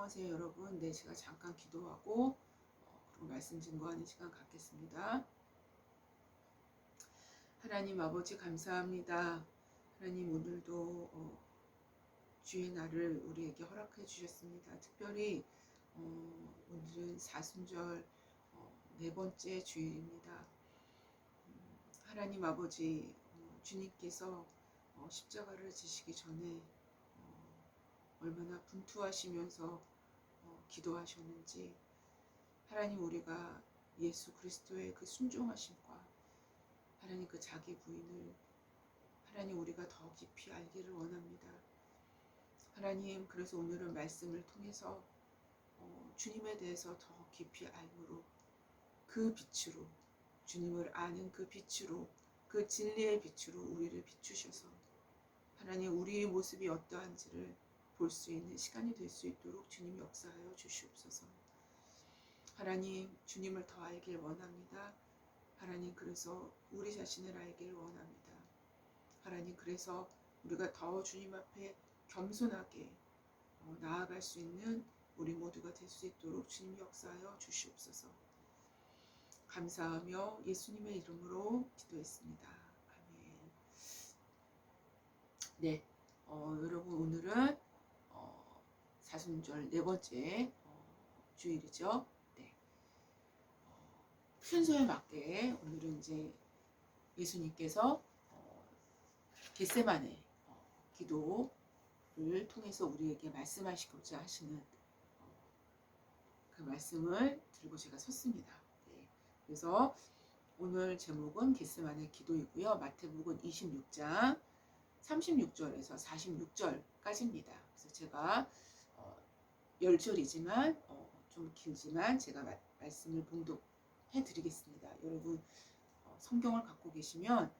안녕하세요 여러분. 네, 제가 잠깐 기도하고 그리고 말씀 증거하는 시간 갖겠습니다. 하나님 아버지 감사합니다. 하나님 오늘도 주의 날을 우리에게 허락해 주셨습니다. 특별히 오늘은 사순절 네 번째 주일입니다. 하나님 아버지 주님께서 십자가를 지시기 전에 얼마나 분투하시면서 기도하셨는지, 하나님 우리가 예수 그리스도의 그 순종하심과 하나님 그 자기 부인을 하나님 우리가 더 깊이 알기를 원합니다. 하나님, 그래서 오늘은 말씀을 통해서 주님에 대해서 더 깊이 알므로 그 빛으로, 주님을 아는 그 빛으로, 그 진리의 빛으로 우리를 비추셔서 하나님 우리의 모습이 어떠한지를 볼 수 있는 시간이 될 수 있도록 주님 역사하여 주시옵소서. 하나님, 주님을 더 알길 원합니다. 하나님, 그래서 우리 자신을 알길 원합니다. 하나님, 그래서 우리가 더 주님 앞에 겸손하게 나아갈 수 있는 우리 모두가 될 수 있도록 주님 역사하여 주시옵소서. 감사하며 예수님의 이름으로 기도했습니다. 아멘. 네, 여러분 오늘은 사순절 네 번째 주일이죠. 네. 순서에 맞게 오늘은 이제 예수님께서 겟세마네 기도를 통해서 우리에게 말씀하시고자 하시는 그 말씀을 들고 제가 섰습니다. 네. 그래서 오늘 제목은 겟세마네 기도이고요. 마태복음 26장 36절에서 46절까지입니다. 그래서 제가 10절이지만 좀 길지만 제가 말씀을 봉독해 드리겠습니다. 여러분 성경을 갖고 계시면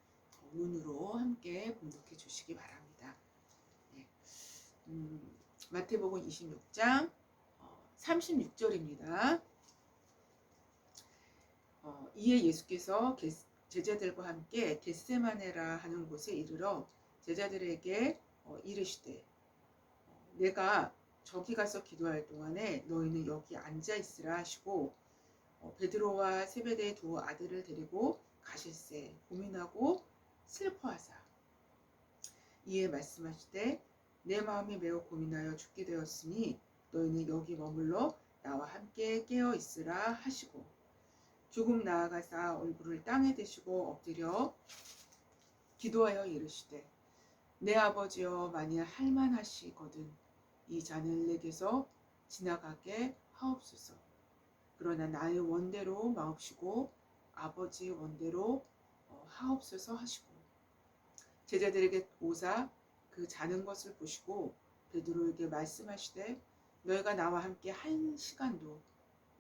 눈으로 함께 봉독해 주시기 바랍니다. 네. 마태복음 26장 36절입니다. 이에 예수께서 제자들과 함께 겟세마네라 하는 곳에 이르러 제자들에게 이르시되 내가 저기 가서 기도할 동안에 너희는 여기 앉아 있으라 하시고 베드로와 세베대의 두 아들을 데리고 가실새 고민하고 슬퍼하사 이에 말씀하시되 내 마음이 매우 고민하여 죽게 되었으니 너희는 여기 머물러 나와 함께 깨어 있으라 하시고 조금 나아가사 얼굴을 땅에 대시고 엎드려 기도하여 이르시되 내 아버지여 만일 할만하시거든 이 잔을 내게서 지나가게 하옵소서. 그러나 나의 원대로 마옵시고 아버지의 원대로 하옵소서 하시고 제자들에게 오사 그 자는 것을 보시고 베드로에게 말씀하시되 너희가 나와 함께 한 시간도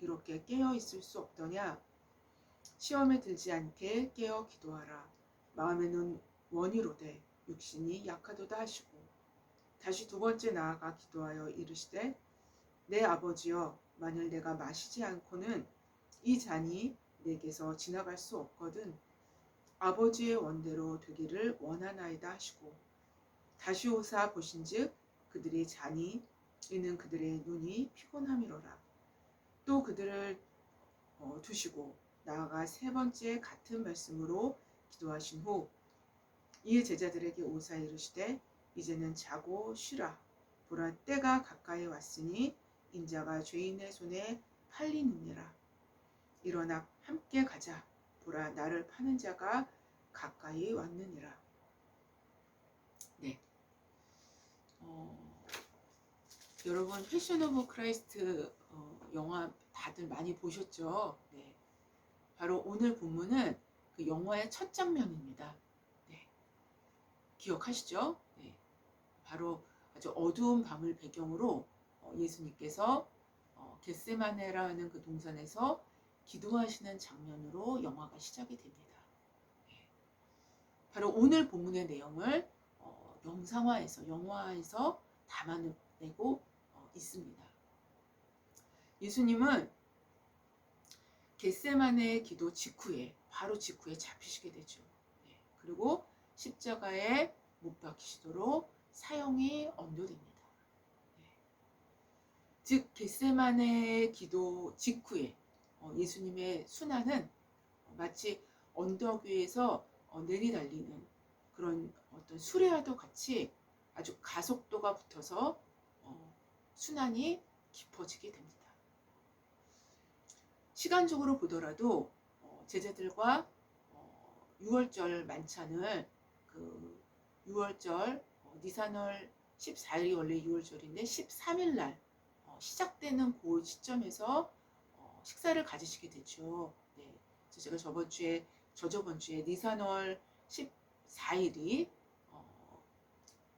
이렇게 깨어 있을 수 없더냐. 시험에 들지 않게 깨어 기도하라. 마음에는 원이로되 육신이 약하도다 하시고 다시 두 번째 나아가 기도하여 이르시되 내 아버지여 만일 내가 마시지 않고는 이 잔이 내게서 지나갈 수 없거든 아버지의 원대로 되기를 원하나이다 하시고 다시 오사 보신즉 그들의 잔이 이는 그들의 눈이 피곤함이로라. 또 그들을 두시고 나아가 세 번째 같은 말씀으로 기도하신 후 이에 제자들에게 오사 이르시되 이제는 자고 쉬라. 보라 때가 가까이 왔으니 인자가 죄인의 손에 팔리느니라. 일어나 함께 가자. 보라 나를 파는 자가 가까이 왔느니라. 네. 여러분 패션 오브 크라이스트 영화 다들 많이 보셨죠? 네. 바로 오늘 본문은 그 영화의 첫 장면입니다. 네. 기억하시죠? 네. 바로 아주 어두운 밤을 배경으로 예수님께서 겟세마네라는 그 동산에서 기도하시는 장면으로 영화가 시작이 됩니다. 네. 바로 오늘 본문의 내용을 영화에서 담아내고 있습니다. 예수님은 겟세마네 기도 바로 직후에 잡히시게 되죠. 네. 그리고 십자가에 못 박히시도록 사형이 언도됩니다. 네. 즉 겟세마네 기도 직후에 예수님의 순환은 마치 언덕 위에서 내리달리는 그런 어떤 수레와도 같이 아주 가속도가 붙어서 순환이 깊어지게 됩니다. 시간적으로 보더라도 제자들과 6월절 만찬을 그 6월절 니산월 14일이 원래 6월절인데 13일 날 시작되는 그 시점에서 식사를 가지시게 되죠. 네. 그래서 제가 저저번 주에 니산월 14일이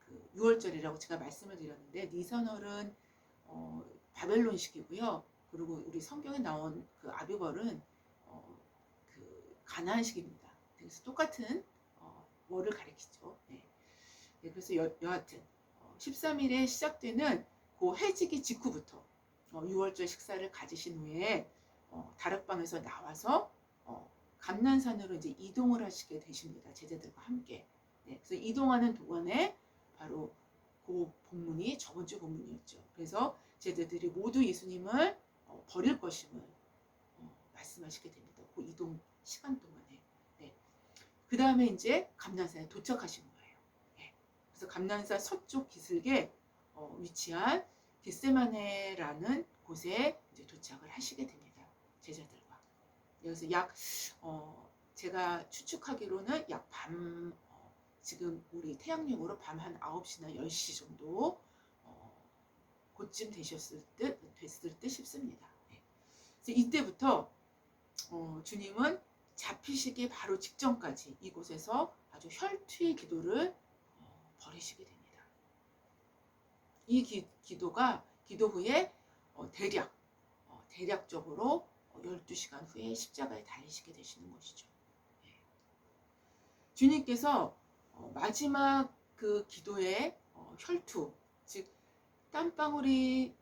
그 6월절이라고 제가 말씀을 드렸는데 니산월은 바벨론식이고요. 그리고 우리 성경에 나온 그 아비벌은 그 가나안식입니다. 그래서 똑같은 월을 가리키죠. 네. 네, 그래서 여하튼 13일에 시작되는 그 해지기 직후부터 6월절 식사를 가지신 후에 다락방에서 나와서 감난산으로 이제 이동을 하시게 되십니다. 제자들과 함께. 네, 그래서 이동하는 동안에 바로 그 본문이 저번 주 본문이었죠. 그래서 제자들이 모두 예수님을 버릴 것임을 말씀하시게 됩니다. 그 이동 시간 동안에. 네. 그 다음에 이제 감난산에 도착하신 거예요. 네. 그래서 감난산 서쪽 기슭에 위치한 겟세마네라는 곳에 이제 도착을 하시게 됩니다. 제자들과. 그래서 제가 추측하기로는 약 지금 우리 태양력으로 밤 한 9시나 10시 정도 그쯤 됐을 듯 싶습니다. 네. 그래서 이때부터 주님은 잡히시기 바로 직전까지 이곳에서 아주 혈투의 기도를 벌이시게 됩니다. 이 기도 후에 대략적으로 12시간 후에 십자가에 달리시게 되시는 것이죠. 네. 주님께서 마지막 그 기도의 혈투, 즉 땀방울이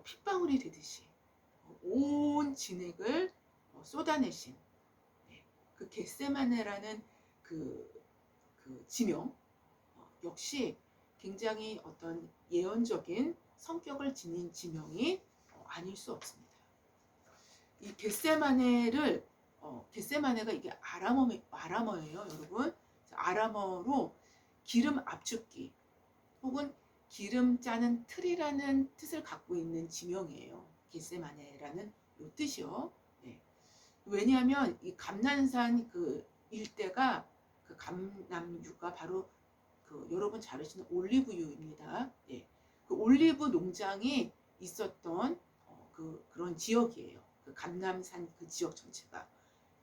핏방울이 되듯이 온 진액을 쏟아내신 그 겟세마네라는 그 지명 역시 굉장히 어떤 예언적인 성격을 지닌 지명이 아닐 수 없습니다. 이 겟세마네가 이게 아람어예요, 여러분. 아람어로 기름 압축기 혹은 기름 짜는 틀이라는 뜻을 갖고 있는 지명이에요. 겟세마네라는 요 뜻이요. 네. 왜냐하면 이 감난산 그 일대가 그 감남유가 바로 그 여러분 잘 아시는 올리브유입니다. 네. 그 올리브 농장이 있었던 그런 지역이에요. 그 감남산 그 지역 전체가.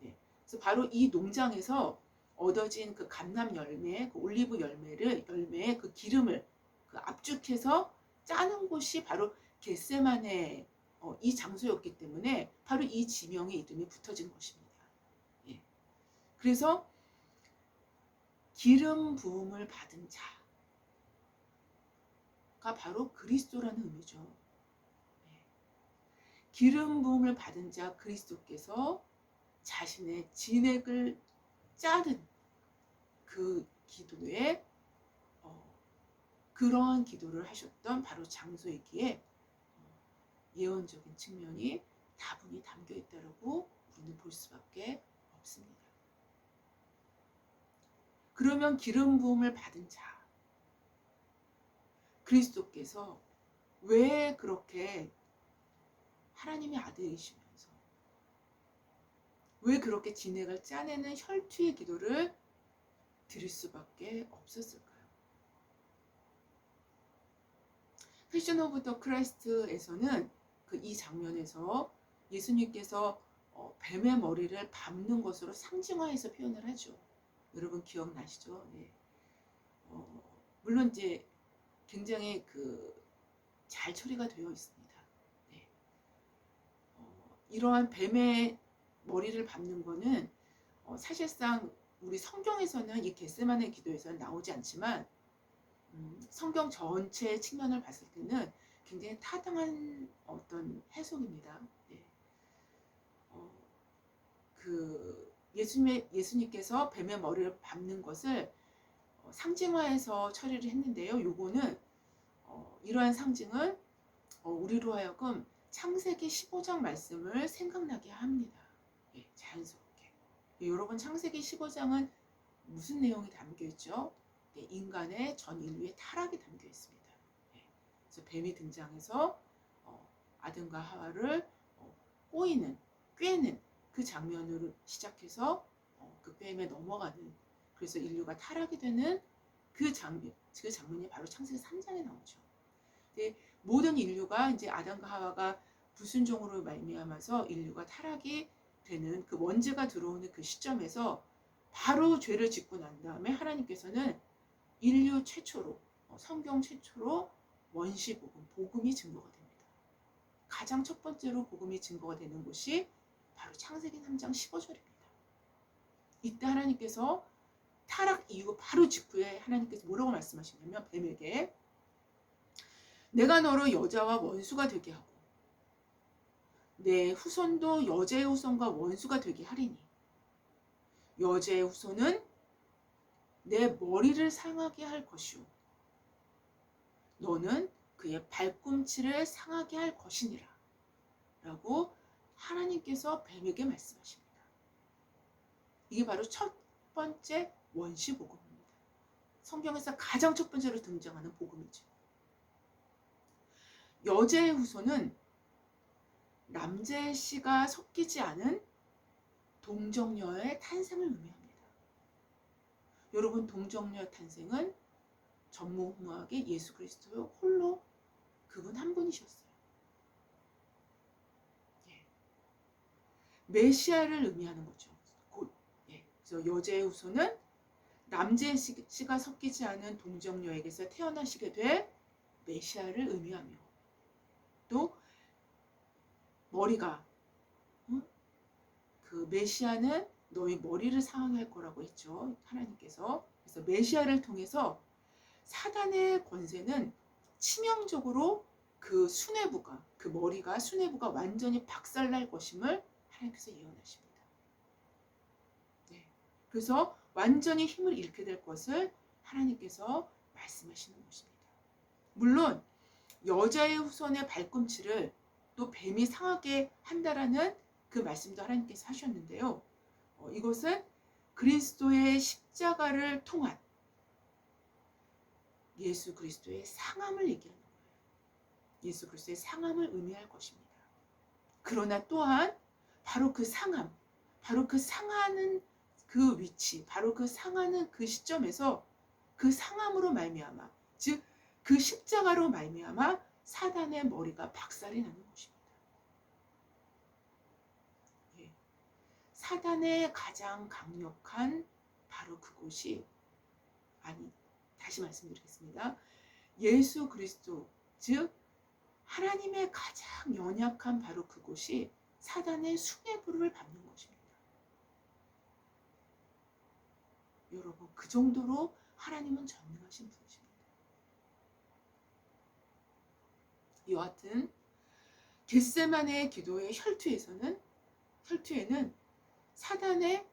네. 그래서 바로 이 농장에서 얻어진 그 감남 열매, 그 올리브 열매의 그 기름을 그 압축해서 짜는 곳이 바로 겟세마네 이 장소였기 때문에 바로 이 지명의 이름이 붙어진 것입니다. 예. 그래서 기름 부음을 받은 자가 바로 그리스도라는 의미죠. 예. 기름 부음을 받은 자 그리스도께서 자신의 진액을 짜는 그 기도에 그러한 기도를 하셨던 바로 장소이기에 예언적인 측면이 다분히 담겨 있다고 우리는 볼 수밖에 없습니다. 그러면 기름 부음을 받은 자 그리스도께서 왜 그렇게 하나님의 아들이시면서 왜 그렇게 진액을 짜내는 혈투의 기도를 드릴 수밖에 없었을까요? 패션 오브 더 크라이스트에서는 이 장면에서 예수님께서 뱀의 머리를 밟는 것으로 상징화해서 표현을 하죠. 여러분 기억나시죠? 네. 물론 이제 굉장히 잘 처리가 되어 있습니다. 네. 이러한 뱀의 머리를 밟는 거는 사실상 우리 성경에서는 이 겟세마네 기도에서는 나오지 않지만 성경 전체 측면을 봤을 때는 굉장히 타당한 어떤 해석입니다. 네. 예수님께서 뱀의 머리를 밟는 것을 상징화해서 처리를 했는데요. 요거는 이러한 상징은 우리로 하여금 창세기 15장 말씀을 생각나게 합니다. 예, 자연스럽게. 예, 여러분 창세기 15장은 무슨 내용이 담겨 있죠? 네, 인간의 전 인류의 타락이 담겨 있습니다. 예, 그래서 뱀이 등장해서 아담과 하와를 꼬이는, 꿰는 그 장면으로 시작해서 그 뱀에 넘어가는, 그래서 인류가 타락이 되는 그 장면이 바로 창세기 3장에 나오죠. 근데 모든 인류가 이제 아담과 하와가 불순종으로 말미암아서 인류가 타락이 되는 그 원죄가 들어오는 그 시점에서 바로 죄를 짓고 난 다음에 하나님께서는 인류 최초로, 성경 최초로 원시복음, 복음이 증거가 됩니다. 가장 첫 번째로 복음이 증거가 되는 곳이 바로 창세기 3장 15절입니다. 이때 하나님께서 타락 이후 바로 직후에 하나님께서 뭐라고 말씀하시냐면 뱀에게 내가 너를 여자와 원수가 되게 하고 내 후손도 여자의 후손과 원수가 되게 하리니 여자의 후손은 내 머리를 상하게 할 것이요 너는 그의 발꿈치를 상하게 할 것이니라 라고 하나님께서 뱀에게 말씀하십니다. 이게 바로 첫 번째 원시복음입니다. 성경에서 가장 첫 번째로 등장하는 복음이죠. 여자의 후손은 남자의 씨가 섞이지 않은 동정녀의 탄생을 의미합니다. 여러분 동정녀의 탄생은 전무후무하게 예수 그리스도 홀로 그분 한 분이셨어요. 예. 메시아를 의미하는 거죠. 예. 그래서 여자의 후손은 남자의 씨가 섞이지 않은 동정녀에게서 태어나시게 될 메시아를 의미하며 또 머리가 그 메시아는 너희 머리를 상하게 할 거라고 했죠. 하나님께서. 그래서 메시아를 통해서 사단의 권세는 치명적으로 그 수뇌부가, 그 머리가 수뇌부가 완전히 박살날 것임을 하나님께서 예언하십니다. 네. 그래서 완전히 힘을 잃게 될 것을 하나님께서 말씀하시는 것입니다. 물론 여자의 후손의 발꿈치를 또 뱀이 상하게 한다라는 그 말씀도 하나님께서 하셨는데요. 이것은 그리스도의 십자가를 통한 예수 그리스도의 상함을 얘기하는 거예요. 예수 그리스도의 상함을 의미할 것입니다. 그러나 또한 바로 그 상함, 바로 그 상하는 그 위치, 바로 그 상하는 그 시점에서 그 상함으로 말미암아, 즉 그 십자가로 말미암아 사단의 머리가 박살이 나는 것입니다. 예. 사단의 가장 강력한 바로 그곳이 다시 말씀드리겠습니다. 예수 그리스도, 즉 하나님의 가장 연약한 바로 그곳이 사단의 수뇌부를 밟는 것입니다. 여러분 그 정도로 하나님은 전능하신 분이십니다. 여하튼 겟세마네 기도의 혈투에는 사단의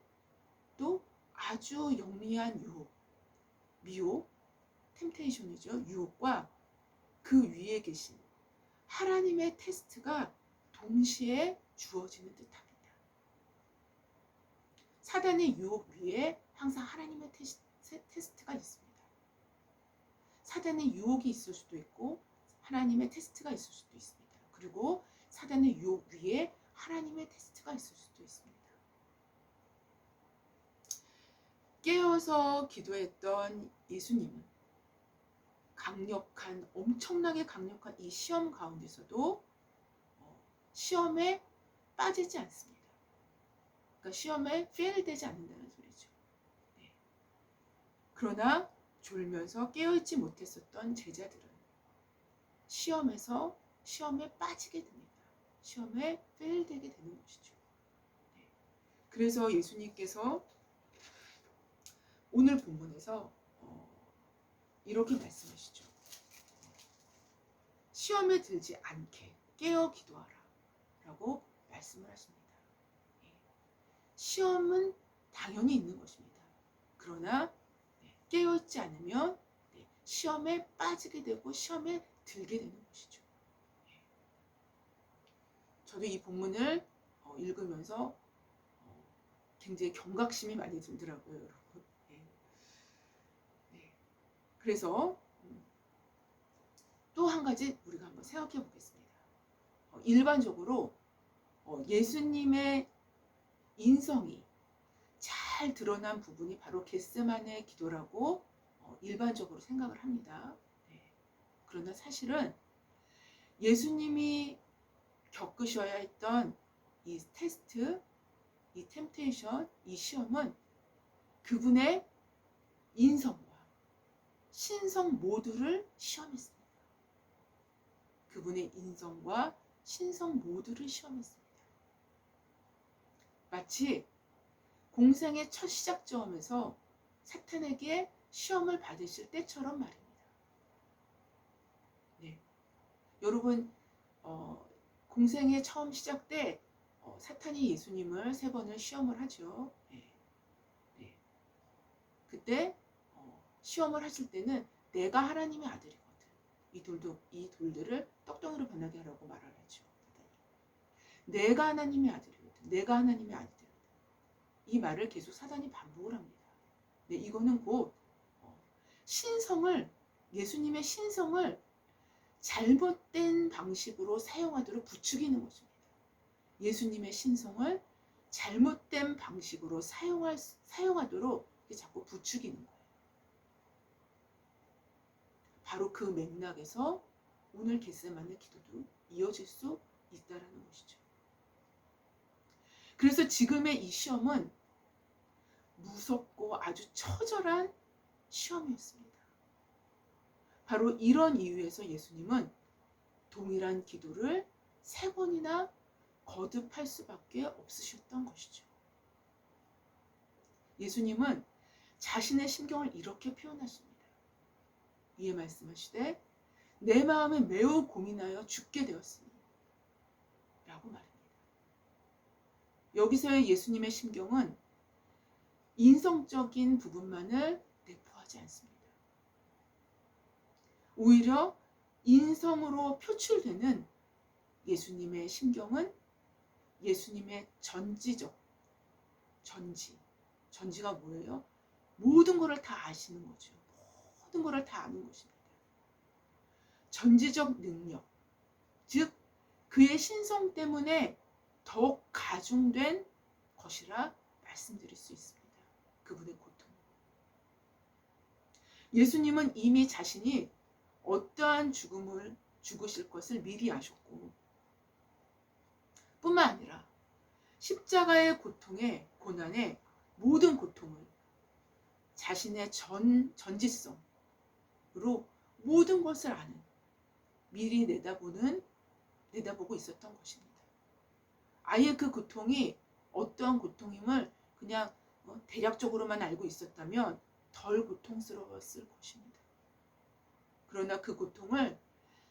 또 아주 영리한 미혹, 템테이션이죠. 유혹과 그 위에 계신 하나님의 테스트가 동시에 주어지는 듯합니다. 사단의 유혹 위에 항상 하나님의 테스트가 있습니다. 사단의 유혹이 있을 수도 있고 하나님의 테스트가 있을 수도 있습니다. 그리고 사단의 유혹 위에 하나님의 테스트가 있을 수도 있습니다. 깨어서 기도했던 예수님은 엄청나게 강력한 이 시험 가운데서도 시험에 빠지지 않습니다. 그러니까 시험에 fail되지 않는다는 소리죠. 네. 그러나 졸면서 깨어있지 못했었던 제자들은 시험에 빠지게 됩니다. 시험에 fail되게 되는 것이죠. 네. 그래서 예수님께서 오늘 본문에서 이렇게 말씀하시죠. 시험에 들지 않게 깨어 기도하라 라고 말씀을 하십니다. 시험은 당연히 있는 것입니다. 그러나 깨어있지 않으면 시험에 빠지게 되고 시험에 들게 되는 것이죠. 저도 이 본문을 읽으면서 굉장히 경각심이 많이 들더라고요, 여러분. 네. 네. 그래서 또 한 가지 우리가 한번 생각해 보겠습니다. 일반적으로 예수님의 인성이 잘 드러난 부분이 바로 겟세마네 기도라고 일반적으로 생각을 합니다. 네. 그러나 사실은 예수님이 겪으셔야 했던 이 테스트, 이 템테이션, 이 시험은 그분의 인성과 신성 모두를 시험했습니다. 그분의 인성과 신성 모두를 시험했습니다. 마치 공생의 첫 시작점에서 사탄에게 시험을 받으실 때처럼 말입니다. 네. 여러분, 공생의 처음 시작 때 사탄이 예수님을 3번을 시험을 하죠. 네. 네. 그때 시험을 하실 때는 내가 하나님의 아들이거든. 이 돌들을 떡덩이로 변하게 하라고 말을 하죠. 내가 하나님의 아들이거든. 내가 하나님의 아들이거든. 이 말을 계속 사단이 반복을 합니다. 네, 이거는 곧 예수님의 신성을 잘못된 방식으로 사용하도록 부추기는 것입니다. 예수님의 신성을 잘못된 방식으로 사용하도록 자꾸 부추기는 거예요. 바로 그 맥락에서 오늘 겟세마네 기도도 이어질 수 있다라는 것이죠. 그래서 지금의 이 시험은 무섭고 아주 처절한 시험이었습니다. 바로 이런 이유에서 예수님은 동일한 기도를 3번이나 거듭할 수밖에 없으셨던 것이죠. 예수님은 자신의 심경을 이렇게 표현하십니다. 이에 말씀하시되 내 마음에 매우 고민하여 죽게 되었으니 라고 말합니다. 여기서의 예수님의 심경은 인성적인 부분만을 내포하지 않습니다. 오히려 인성으로 표출되는 예수님의 심경은 예수님의 전지가 뭐예요? 모든 것을 다 아시는 거죠. 모든 것을 다 아는 것입니다. 전지적 능력, 즉 그의 신성 때문에 더욱 가중된 것이라 말씀드릴 수 있습니다. 그분의 고통. 예수님은 이미 자신이 어떠한 죽음을 죽으실 것을 미리 아셨고 뿐만 아니라 십자가의 고통에 고난의 모든 고통을 자신의 전지성으로 모든 것을 아는 미리 내다보고 있었던 것입니다. 아예 그 고통이 어떠한 고통임을 그냥 대략적으로만 알고 있었다면 덜 고통스러웠을 것입니다. 그러나 그 고통을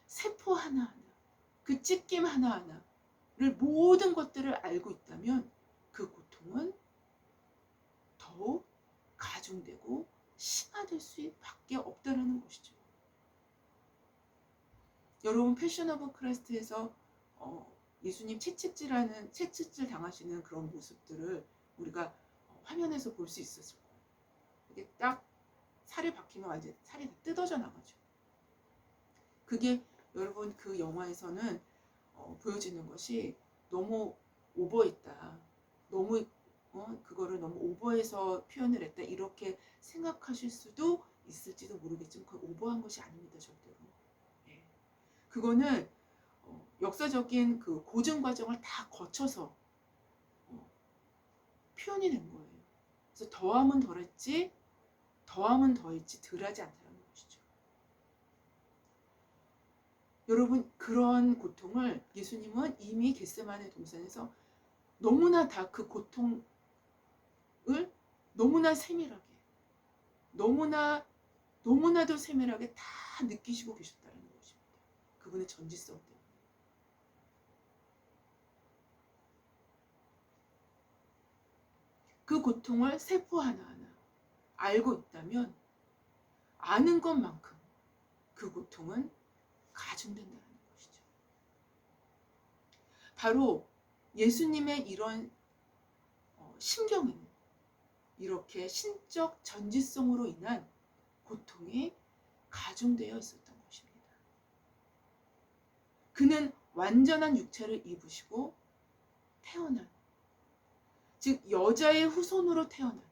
세포 하나하나, 그 찢김 하나하나를 모든 것들을 알고 있다면 그 고통은 더욱 가중되고 심화될 수밖에 없다는 것이죠. 여러분 패션 오브 크라이스트에서 예수님 채찍질 당하시는 그런 모습들을 우리가 화면에서 볼 수 있었을 거예요. 이게 딱 살이 박히면 완전 살이 다 뜯어져 나가죠. 그게 여러분 그 영화에서는 보여지는 것이 너무 오버했다. 너무 그거를 너무 오버해서 표현을 했다. 이렇게 생각하실 수도 있을지도 모르겠지만 그 오버한 것이 아닙니다. 절대로. 네. 그거는 역사적인 그 고증 과정을 다 거쳐서 표현이 된 거예요. 그래서 더하면 덜했지 덜하지 않다는 것이죠. 여러분 그런 고통을 예수님은 이미 겟세마네 동산에서 너무나 다 그 고통을 너무나 세밀하게 너무나도 세밀하게 다 느끼시고 계셨다는 것입니다. 그분의 전지성 때문에. 그 고통을 세포 하나하나 알고 있다면 아는 것만큼 그 고통은 가중된다는 것이죠. 바로 예수님의 이런 심경에는 이렇게 신적 전지성으로 인한 고통이 가중되어 있었던 것입니다. 그는 완전한 육체를 입으시고 태어난, 즉 여자의 후손으로 태어난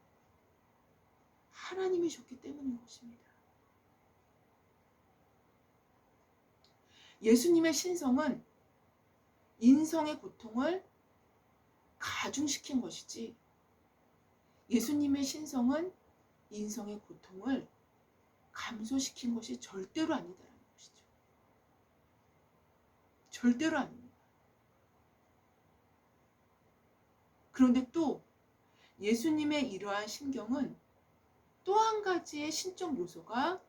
하나님이셨기 때문인 것입니다. 예수님의 신성은 인성의 고통을 가중시킨 것이지, 예수님의 신성은 인성의 고통을 감소시킨 것이 절대로 아니다라는 것이죠. 절대로 아닙니다. 그런데 또 예수님의 이러한 심경은 또 한 가지의 신적 요소가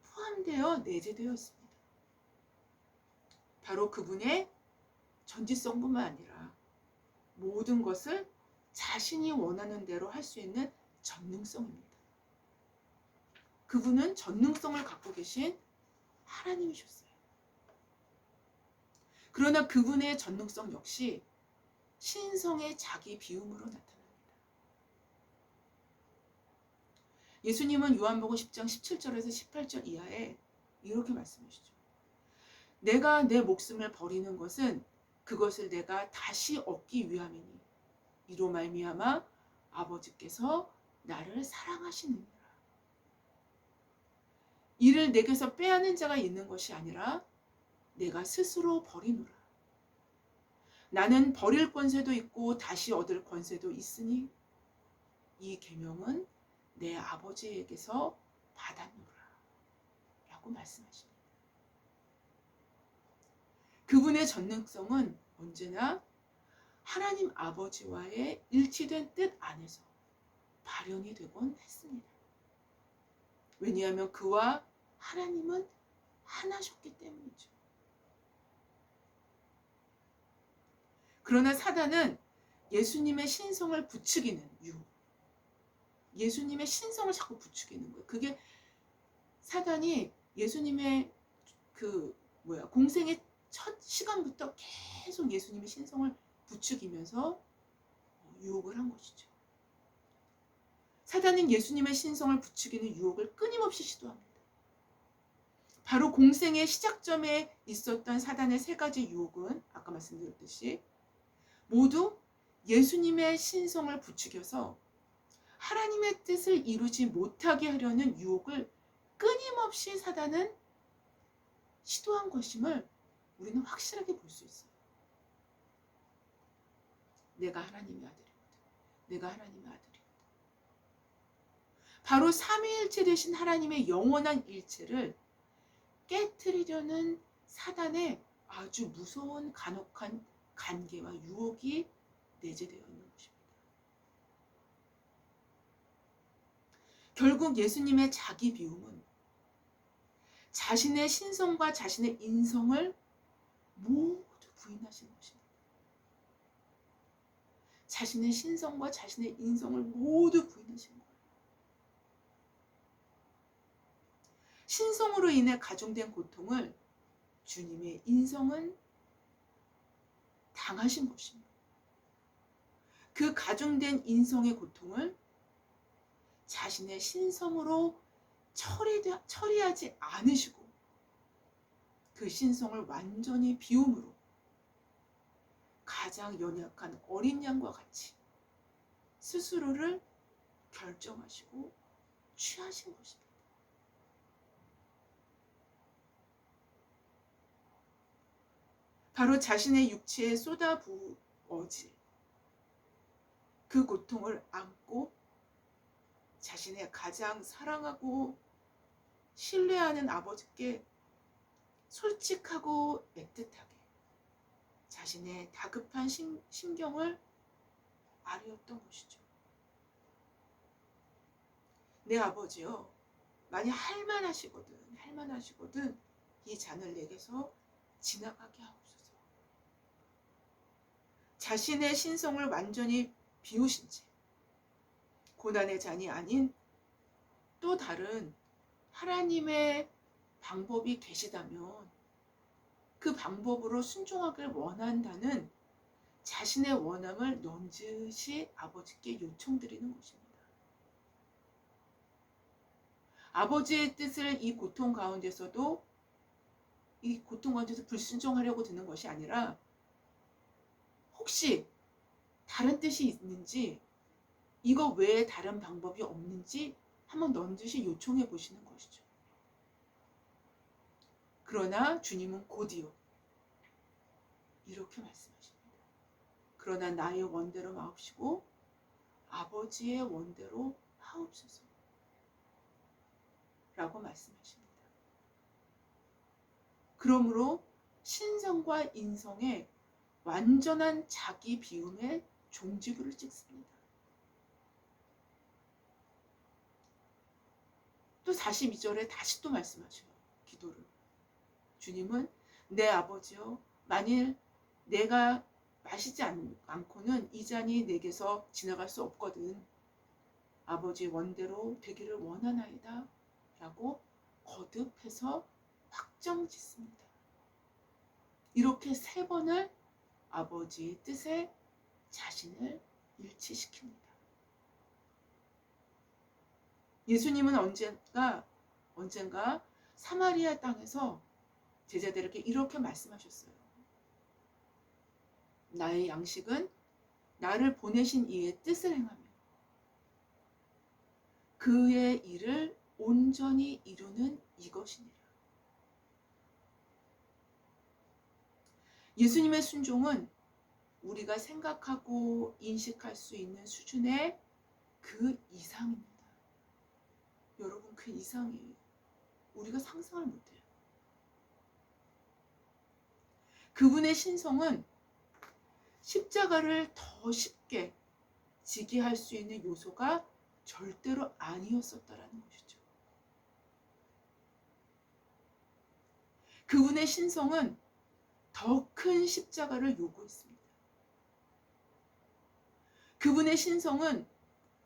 포함되어 내재되어 있습니다. 바로 그분의 전지성뿐만 아니라 모든 것을 자신이 원하는 대로 할 수 있는 전능성입니다. 그분은 전능성을 갖고 계신 하나님이셨어요. 그러나 그분의 전능성 역시 신성의 자기 비움으로 나타납니다. 예수님은 요한복음 10장 17절에서 18절 이하에 이렇게 말씀하시죠. 내가 내 목숨을 버리는 것은 그것을 내가 다시 얻기 위함이니 이로 말미암아 아버지께서 나를 사랑하시느니라. 이를 내게서 빼앗는 자가 있는 것이 아니라 내가 스스로 버리노라. 나는 버릴 권세도 있고 다시 얻을 권세도 있으니 이 계명은 내 아버지에게서 받았노라 라고 말씀하십니다. 그분의 전능성은 언제나 하나님 아버지와의 일치된 뜻 안에서 발현이 되곤 했습니다. 왜냐하면 그와 하나님은 하나셨기 때문이죠. 그러나 사단은 예수님의 신성을 부추기는 유혹, 예수님의 신성을 자꾸 부추기는 거예요. 그게 사단이 예수님의 공생의 첫 시간부터 계속 예수님의 신성을 부추기면서 유혹을 한 것이죠. 사단은 예수님의 신성을 부추기는 유혹을 끊임없이 시도합니다. 바로 공생의 시작점에 있었던 사단의 세 가지 유혹은 아까 말씀드렸듯이 모두 예수님의 신성을 부추겨서 하나님의 뜻을 이루지 못하게 하려는 유혹을 끊임없이 사단은 시도한 것임을 우리는 확실하게 볼 수 있어요. 내가 하나님의 아들이거든. 내가 하나님의 아들이거든. 바로 삼위일체 되신 하나님의 영원한 일체를 깨트리려는 사단의 아주 무서운 간혹한 관계와 유혹이 내재되어 있는 것입니다. 결국 예수님의 자기 비움은 자신의 신성과 자신의 인성을 모두 부인하신 것입니다. 자신의 신성과 자신의 인성을 모두 부인하신 거예요. 신성으로 인해 가중된 고통을 주님의 인성은 당하신 것입니다. 그 가중된 인성의 고통을 자신의 신성으로 처리하지 않으시고 그 신성을 완전히 비움으로 가장 연약한 어린 양과 같이 스스로를 결정하시고 취하신 것입니다. 바로 자신의 육체에 쏟아부어질 그 고통을 안고 자신의 가장 사랑하고 신뢰하는 아버지께 솔직하고 애틋하게 자신의 다급한 심경을 아뢰었던 것이죠. 내 아버지여, 만약 할만하시거든 이 잔을 내게서 지나가게 하옵소서. 자신의 신성을 완전히 비우신 채 고난의 잔이 아닌 또 다른 하나님의 방법이 계시다면 그 방법으로 순종하길 원한다는 자신의 원함을 넌지시 아버지께 요청드리는 것입니다. 아버지의 뜻을 이 고통 가운데서도 이 고통 가운데서 불순종하려고 드는 것이 아니라 혹시 다른 뜻이 있는지 이거 외에 다른 방법이 없는지 한번 넌지시 요청해 보시는 것이죠. 그러나 주님은 곧이요 이렇게 말씀하십니다. 그러나 나의 원대로 마옵시고 아버지의 원대로 하옵소서 라고 말씀하십니다. 그러므로 신성과 인성의 완전한 자기 비움의 종지부를 찍습니다. 또 42절에 다시 또 말씀하셔요. 기도를. 주님은 내 아버지여 만일 내가 마시지 않고는 이 잔이 내게서 지나갈 수 없거든. 아버지 원대로 되기를 원하나이다. 라고 거듭해서 확정 짓습니다. 이렇게 3번을 아버지의 뜻에 자신을 일치시킵니다. 예수님은 언젠가 사마리아 땅에서 제자들에게 이렇게 말씀하셨어요. 나의 양식은 나를 보내신 이의 뜻을 행하며 그의 일을 온전히 이루는 이것이니라. 예수님의 순종은 우리가 생각하고 인식할 수 있는 수준의 그 이상입니다. 여러분, 그 이상이에요. 우리가 상상을 못해요. 그분의 신성은 십자가를 더 쉽게 지게 할 수 있는 요소가 절대로 아니었었다라는 것이죠. 그분의 신성은 더 큰 십자가를 요구했습니다. 그분의 신성은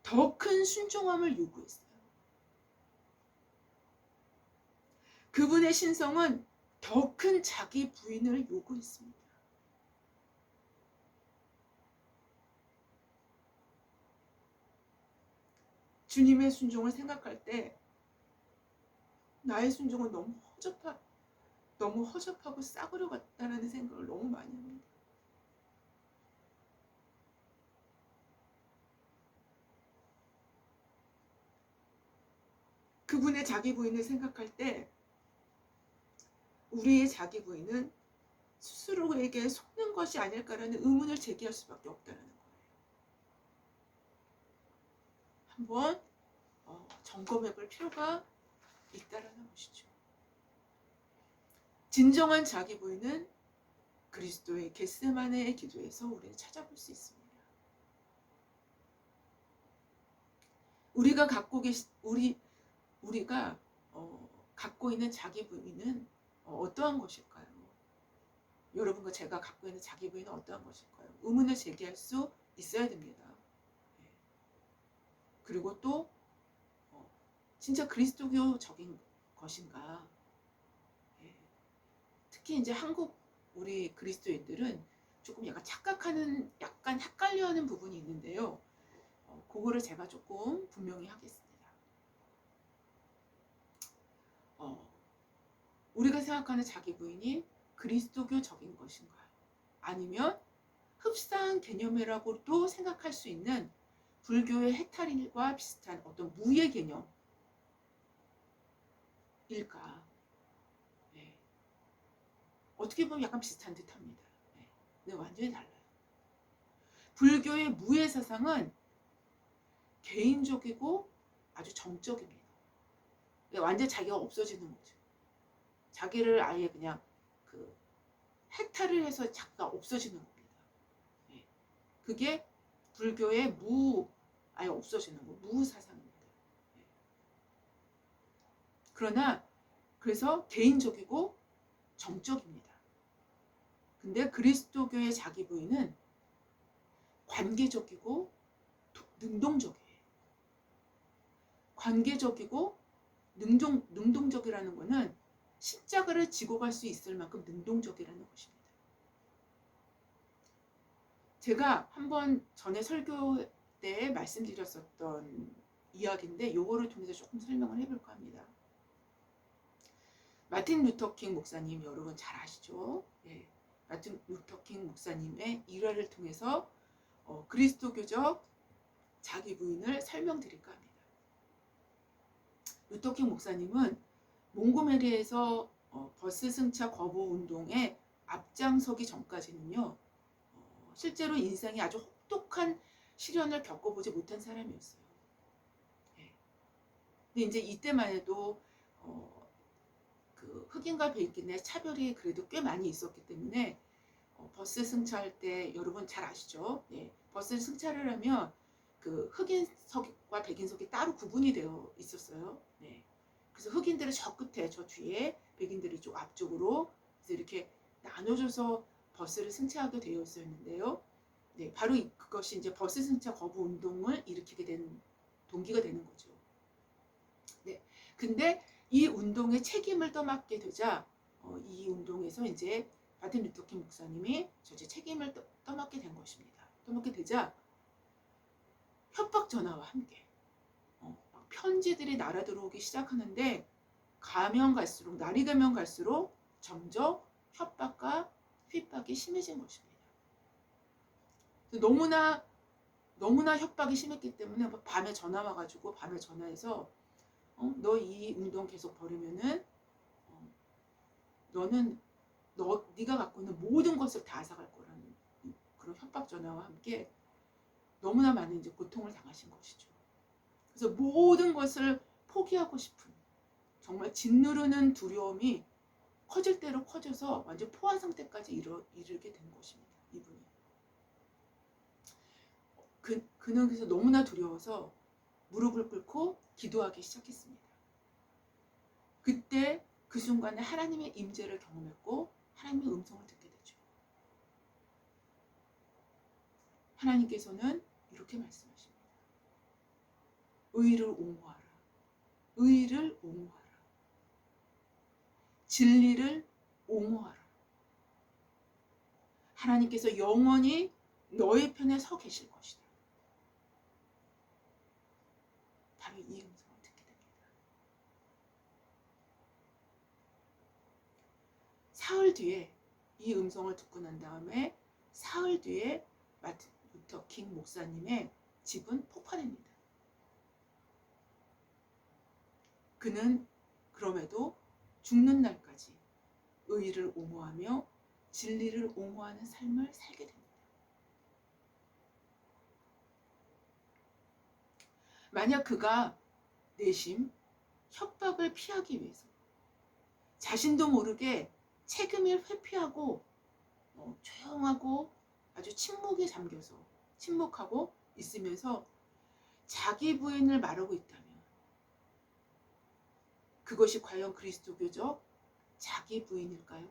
더 큰 순종함을 요구했어요. 그분의 신성은 더 큰 자기 부인을 요구했습니다. 주님의 순종을 생각할 때 나의 순종은 너무 허접하고 싸구려 같다는 생각을 너무 많이 합니다. 그분의 자기 부인을 생각할 때 우리의 자기 부인은 스스로에게 속는 것이 아닐까라는 의문을 제기할 수밖에 없다는 거예요. 한번 점검해 볼 필요가 있다라는 것이죠. 진정한 자기 부인은 그리스도의 겟세마네의 기도에서 우리를 찾아볼 수 있습니다. 우리가 갖고 있는 자기 부인은 어떠한 것일까요? 여러분과 제가 갖고 있는 자기 부인은 어떠한 것일까요? 의문을 제기할 수 있어야 됩니다. 그리고 또 진짜 그리스도교적인 것인가? 특히 이제 한국 우리 그리스도인들은 조금 약간 헷갈려하는 부분이 있는데요. 그거를 제가 조금 분명히 하겠습니다. 우리가 생각하는 자기 부인이 그리스도교적인 것인가? 아니면 흡사한 개념이라고도 생각할 수 있는 불교의 해탈일과 비슷한 어떤 무의 개념일까? 네. 어떻게 보면 약간 비슷한 듯합니다. 네. 근데 완전히 달라요. 불교의 무의 사상은 개인적이고 아주 정적입니다. 완전히 자기가 없어지는 거죠. 자기를 아예 그냥 해탈을 해서 자기가 없어지는 겁니다. 네. 그게 불교의 아예 없어지는 거, 무 사상입니다. 네. 그래서 개인적이고 정적입니다. 근데 그리스도교의 자기 부인은 관계적이고 능동적이에요. 관계적이고 능동적이라는 것은 십자가를 지고 갈 수 있을 만큼 능동적이라는 것입니다. 제가 한번 전에 설교 때 말씀드렸었던 이야기인데 요거를 통해서 조금 설명을 해볼까 합니다. 마틴 루터킹 목사님 여러분 잘 아시죠? 예, 마틴 루터킹 목사님의 일화를 통해서 그리스도교적 자기 부인을 설명드릴까 합니다. 루터킹 목사님은 몽고메리에서 버스 승차 거부 운동에 앞장서기 전까지는요, 실제로 인생이 아주 혹독한 시련을 겪어보지 못한 사람이었어요. 예. 근데 이제 이때만 해도 그 흑인과 백인의 차별이 그래도 꽤 많이 있었기 때문에 버스 승차할 때 여러분 잘 아시죠? 예. 버스 승차를 하면 그 흑인석과 백인석이 따로 구분이 되어 있었어요. 네. 그래서 흑인들은 저 끝에 저 뒤에 백인들이 좀 앞쪽으로 그래서 이렇게 나눠줘서 버스를 승차하게 되어 있었는데요. 네, 바로 그것이 이제 버스 승차 거부 운동을 일으키게 된 동기가 되는 거죠. 네, 근데 이 운동의 책임을 떠맡게 되자 이 운동에서 이제 마틴 루터킹 목사님이 저제 책임을 떠맡게 된 것입니다. 떠맡게 되자 협박 전화와 함께 편지들이 날아 들어오기 시작하는데 가면 갈수록 날이 되면 갈수록 점점 협박과 핍박이 심해진 것입니다. 너무나 협박이 심했기 때문에 밤에 전화 와가지고 밤에 전화해서 너 이 운동 계속 벌이면은 너는 네가 갖고 있는 모든 것을 다 앗아갈 거라는 그런 협박 전화와 함께 너무나 많은 이제 고통을 당하신 것이죠. 그래서 모든 것을 포기하고 싶은 정말 짓누르는 두려움이 커질 대로 커져서 완전 포화 상태까지 이르게 된 것입니다. 이분이. 그는 그래서 너무나 두려워서 무릎을 꿇고 기도하기 시작했습니다. 그때 그 순간에 하나님의 임재를 경험했고 하나님의 음성을 듣게 되죠. 하나님께서는 이렇게 말씀하십니다. 의를 옹호하라. 의를 옹호하라. 진리를 옹호하라. 하나님께서 영원히 너의 편에 서 계실 것이다. 바로 이 음성을 듣게 됩니다. 사흘 뒤에 이 음성을 듣고 난 다음에 사흘 뒤에 마틴 루터 킹 목사님의 집은 폭발합니다. 그는 그럼에도 죽는 날까지 의를 옹호하며 진리를 옹호하는 삶을 살게 됩니다. 만약 그가 내심 협박을 피하기 위해서 자신도 모르게 책임을 회피하고 조용하고 아주 침묵하고 있으면서 자기 부인을 말하고 있다면 그것이 과연 그리스도교적 자기 부인일까요?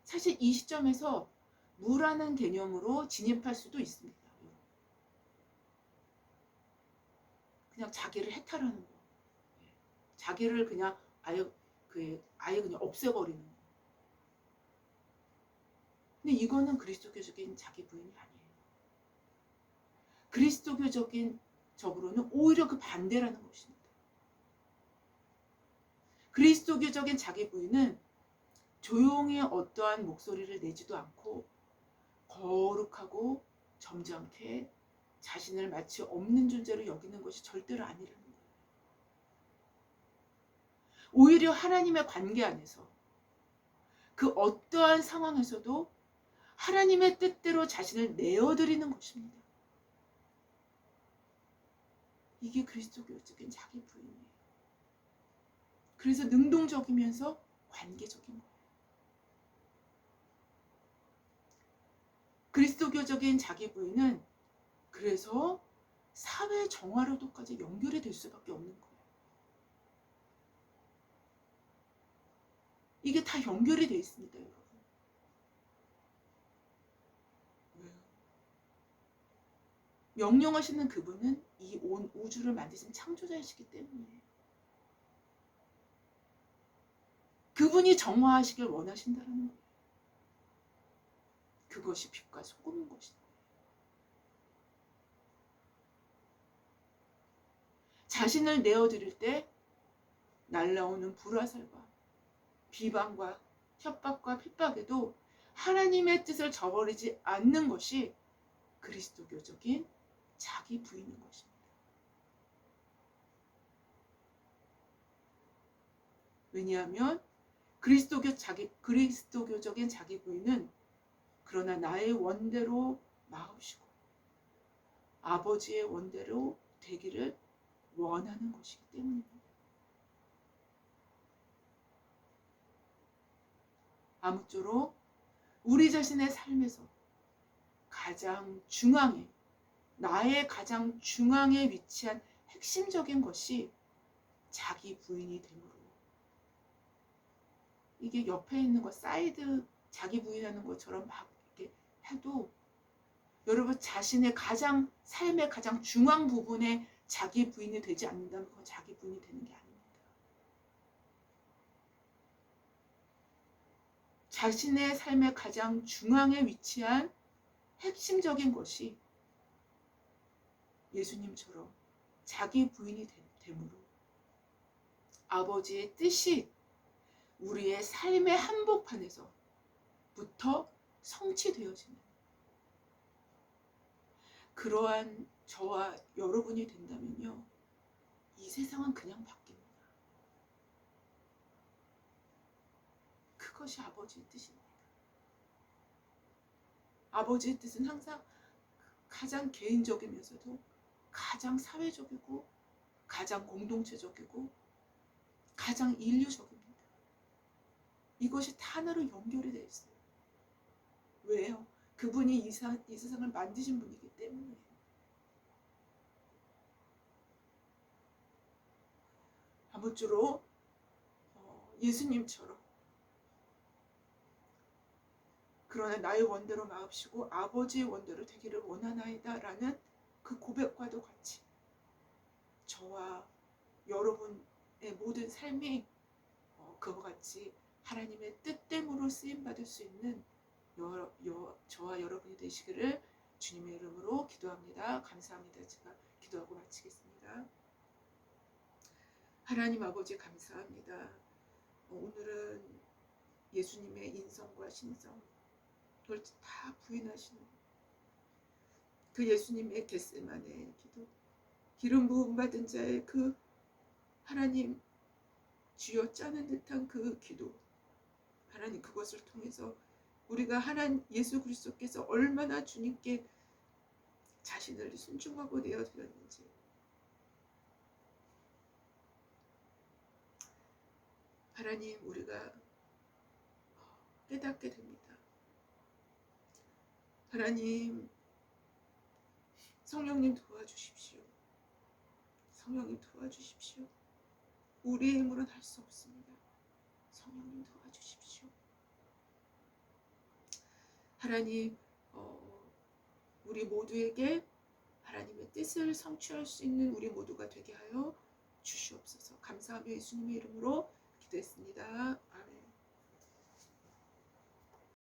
사실 이 시점에서 무라는 개념으로 진입할 수도 있습니다. 그냥 자기를 해탈하는 거. 자기를 그냥 아예 그냥 없애버리는 거. 근데 이거는 그리스도교적인 자기 부인이 아니에요. 그리스도교적인 적으로는 오히려 그 반대라는 것입니다. 그리스도교적인 자기 부인은 조용히 어떠한 목소리를 내지도 않고 거룩하고 점잖게 자신을 마치 없는 존재로 여기는 것이 절대로 아니라는 거예요. 오히려 하나님의 관계 안에서 그 어떠한 상황에서도 하나님의 뜻대로 자신을 내어드리는 것입니다. 이게 그리스도교적인 자기 부인이에요. 그래서 능동적이면서 관계적인 거예요. 그리스도교적인 자기 부인은 그래서 사회 정화로도까지 연결이 될 수밖에 없는 거예요. 이게 다 연결이 돼 있습니다, 여러분. 왜요? 명령하시는 그분은 이 온 우주를 만드신 창조자이시기 때문이에요. 그분이 정화하시길 원하신다는 거예요. 그것이 빛과 소금인 것이다. 자신을 내어드릴 때 날라오는 불화살과 비방과 협박과 핍박에도 하나님의 뜻을 저버리지 않는 것이 그리스도교적인 자기 부인인 것입니다. 왜냐하면 그리스도교적인 자기 부인은 그러나 나의 원대로 마음시고 아버지의 원대로 되기를 원하는 것이기 때문입니다. 아무쪼록 우리 자신의 삶에서 가장 중앙에, 나의 가장 중앙에 위치한 핵심적인 것이 자기 부인이 되므로, 이게 옆에 있는 거 사이드 자기 부인하는 것처럼 막 이렇게 해도 여러분 자신의 가장 삶의 가장 중앙 부분에 자기 부인이 되지 않는다면 그건 자기 부인이 되는 게 아닙니다. 자신의 삶의 가장 중앙에 위치한 핵심적인 것이 예수님처럼 자기 부인이 되므로 아버지의 뜻이 우리의 삶의 한복판에서부터 성취되어지는 그러한 저와 여러분이 된다면요, 이 세상은 그냥 바뀝니다. 그것이 아버지의 뜻입니다. 아버지의 뜻은 항상 가장 개인적이면서도 가장 사회적이고 가장 공동체적이고 가장 인류적입니다. 이것이 다 하나로 연결이 되어 있어요. 왜요? 그분이 이 세상을 만드신 분이기 때문에. 아무쪼록 예수님처럼 그러나 나의 원대로 마옵시고 아버지의 원대로 되기를 원하나이다 라는 그 고백과도 같이 저와 여러분의 모든 삶이 그와 같이 하나님의 뜻대로 쓰임받을 수 있는 저와 여러분이 되시기를 주님의 이름으로 기도합니다. 감사합니다. 제가 기도하고 마치겠습니다. 하나님 아버지 감사합니다. 오늘은 예수님의 인성과 신성 그걸 다 부인하시는 그 예수님의 겟세마네 기도, 기름 부음 받은 자의 그 하나님 쥐어 짜는 듯한 그 기도, 하나님 그것을 통해서 우리가 하나님 예수 그리스도께서 얼마나 주님께 자신을 순종하고 내어드렸는지 하나님 우리가 깨닫게 됩니다. 하나님 성령님 도와주십시오. 성령님 도와주십시오. 우리의 힘으로는 할 수 없습니다. 성령님 도와주십시오. 하나님 우리 모두에게 하나님의 뜻을 성취할 수 있는 우리 모두가 되게 하여 주시옵소서. 감사하며 예수님의 이름으로 기도했습니다. 아멘.